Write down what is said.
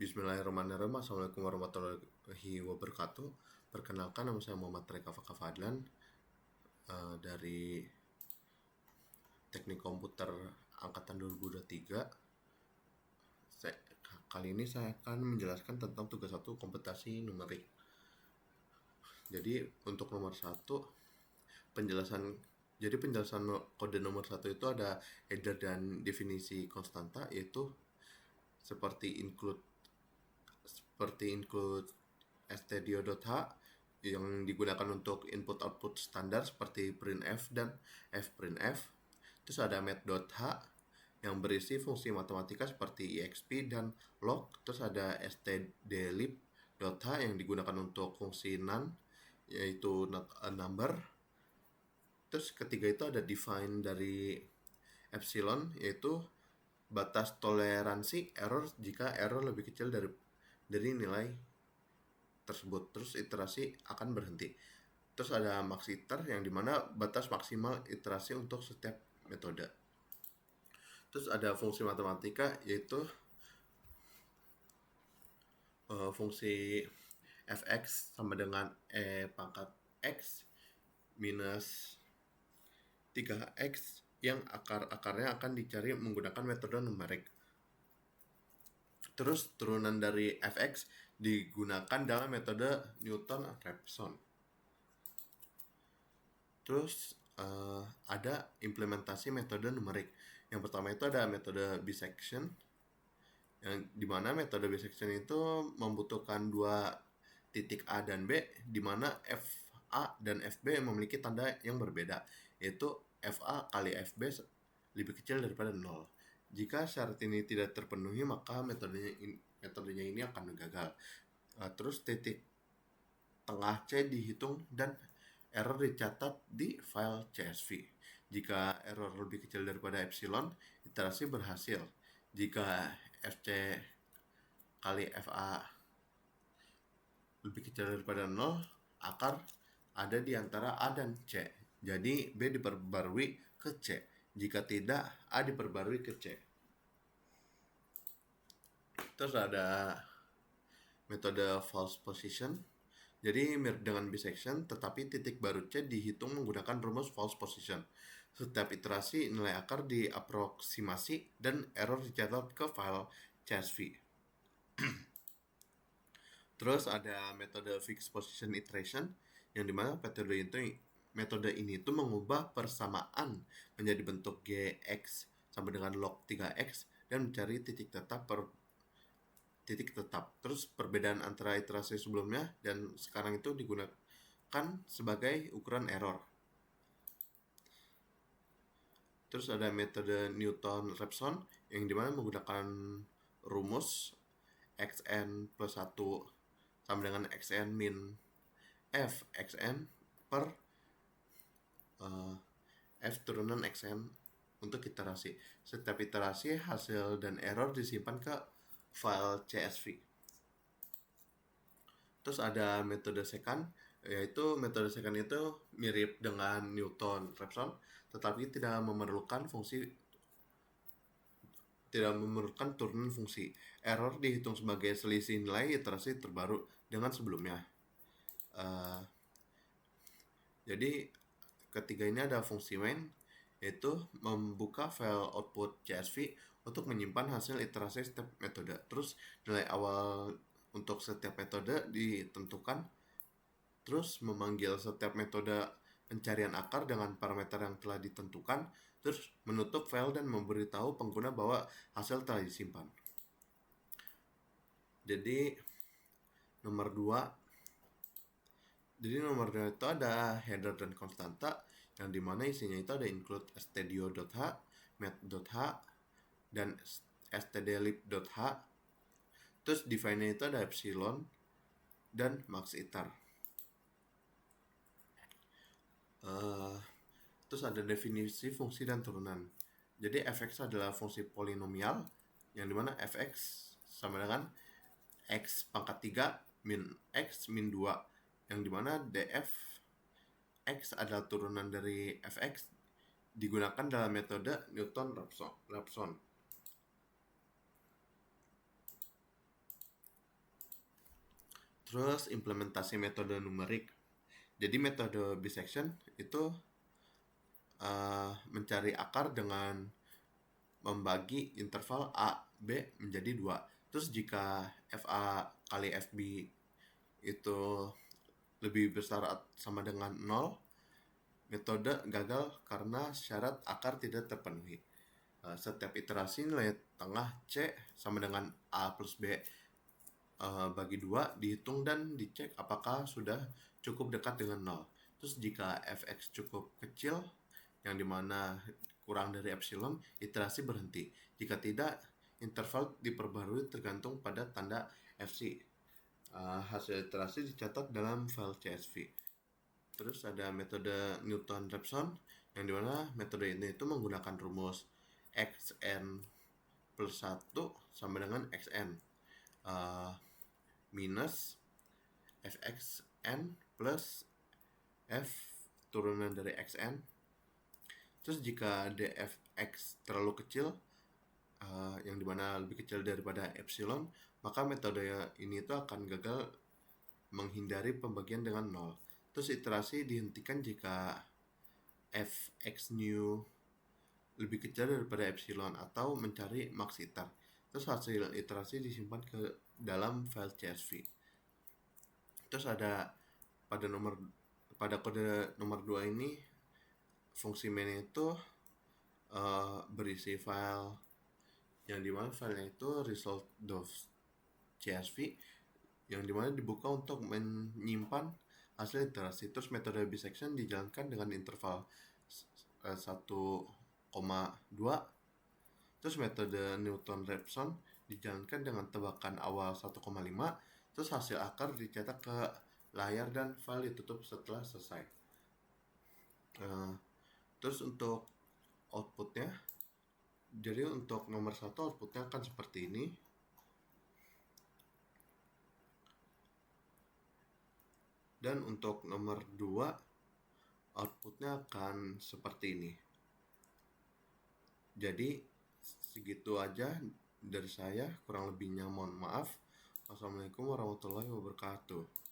Bismillahirrahmanirrahim. Assalamualaikum warahmatullahi wabarakatuh. Perkenalkan, nama saya Muhammad Reka Fadlan dari Teknik Komputer Angkatan 2023. Kali ini saya akan menjelaskan tentang tugas 1 komputasi numerik. Jadi untuk nomor 1, penjelasan kode nomor 1 itu ada header dan definisi konstanta, yaitu seperti include stdio.h yang digunakan untuk input-output standar seperti printf dan fprintf. Terus ada math.h yang berisi fungsi matematika seperti exp dan log. Terus ada stdlib.h yang digunakan untuk fungsi none, yaitu not a number. Terus ketiga itu ada define dari epsilon, yaitu batas toleransi error jika error lebih kecil dari nilai tersebut. Terus iterasi akan berhenti. Terus ada maxiter yang dimana batas maksimal iterasi untuk setiap metode. Terus ada fungsi matematika, yaitu fungsi fx sama dengan e pangkat x minus 3x yang akarnya akan dicari menggunakan metode numerik. Terus turunan dari fx digunakan dalam metode Newton-Raphson. Terus ada implementasi metode numerik. Yang pertama itu ada metode bisection, yang dimana metode bisection itu membutuhkan dua titik A dan B, dimana FA dan FB memiliki tanda yang berbeda, yaitu FA kali FB lebih kecil daripada 0. Jika syarat ini tidak terpenuhi, maka metodenya ini akan gagal. Terus titik tengah C dihitung dan error dicatat di file CSV. Jika error lebih kecil daripada epsilon, iterasi berhasil. Jika FC kali FA lebih kecil daripada 0, akar ada di antara A dan C. Jadi B diperbarui ke C. Jika tidak, A diperbarui ke C. Terus ada metode false position. Jadi mirip dengan bisection, tetapi titik baru C dihitung menggunakan rumus false position. Setiap iterasi nilai akar diaproksimasi dan error dicatat ke file CSV. Terus ada metode fixed position iteration, yang dimana metode ini itu mengubah persamaan menjadi bentuk gx sama dengan log 3x dan mencari titik tetap. Terus perbedaan antara iterasi sebelumnya dan sekarang itu digunakan sebagai ukuran error. Terus ada metode Newton-Raphson yang dimana menggunakan rumus xn plus 1 sama dengan xn min f xn per f turunan xn untuk iterasi. Setiap iterasi hasil dan error disimpan ke file CSV. Terus ada metode second, yaitu metode second itu mirip dengan Newton-Raphson, tetapi tidak memerlukan turunan fungsi. Error dihitung sebagai selisih nilai iterasi terbaru dengan sebelumnya. Jadi ketiga ini ada fungsi main, yaitu membuka file output CSV untuk menyimpan hasil iterasi setiap metode. Terus nilai awal untuk setiap metode ditentukan. Terus memanggil setiap metode pencarian akar dengan parameter yang telah ditentukan. Terus menutup file dan memberitahu pengguna bahwa hasil telah disimpan. Jadi nomor 2 itu ada header dan konstanta, yang dimana isinya itu ada include stdio.h, math.h, dan stdlib.h. Terus define-nya itu ada epsilon dan maxiter. Terus ada definisi fungsi dan turunan. Jadi fx adalah fungsi polinomial, yang dimana fx sama dengan x pangkat 3 min x min 2, yang dimana df x adalah turunan dari fx, digunakan dalam metode Newton-Raphson. Terus implementasi metode numerik. Jadi metode bisection itu mencari akar dengan membagi interval A, B menjadi 2. Terus jika FA kali FB itu lebih besar sama dengan 0, metode gagal karena syarat akar tidak terpenuhi. Setiap iterasi nilai tengah C sama dengan A plus B bagi 2 dihitung dan dicek apakah sudah cukup dekat dengan 0. Terus jika fx cukup kecil, yang dimana kurang dari epsilon, iterasi berhenti. Jika tidak, interval diperbarui tergantung pada tanda fc. Hasil iterasi dicatat dalam file CSV. Terus ada metode Newton-Raphson, yang dimana metode ini itu menggunakan rumus xn plus 1 sama dengan xn minus fxn plus f turunan dari xn. Terus jika dfx terlalu kecil, yang dimana lebih kecil daripada epsilon, maka metode ini itu akan gagal menghindari pembagian dengan 0. Terus iterasi dihentikan jika fx new lebih kecil daripada epsilon atau mencari max iter. Terus hasil iterasi disimpan ke dalam file CSV. Terus ada pada kode nomor 2 ini, fungsi main itu berisi file yang dimana filenya itu result.csv, yang dimana dibuka untuk menyimpan hasil iterasi. Terus metode bisection dijalankan dengan interval 1,2. Terus metode Newton-Raphson dijalankan dengan tebakan awal 1,5. Terus hasil akar dicetak ke layar dan file ditutup setelah selesai. Terus untuk outputnya, jadi untuk nomor 1 outputnya akan seperti ini. Dan untuk nomor 2 outputnya akan seperti ini. Jadi segitu aja dari saya, kurang lebihnya mohon maaf. Wassalamualaikum warahmatullahi wabarakatuh.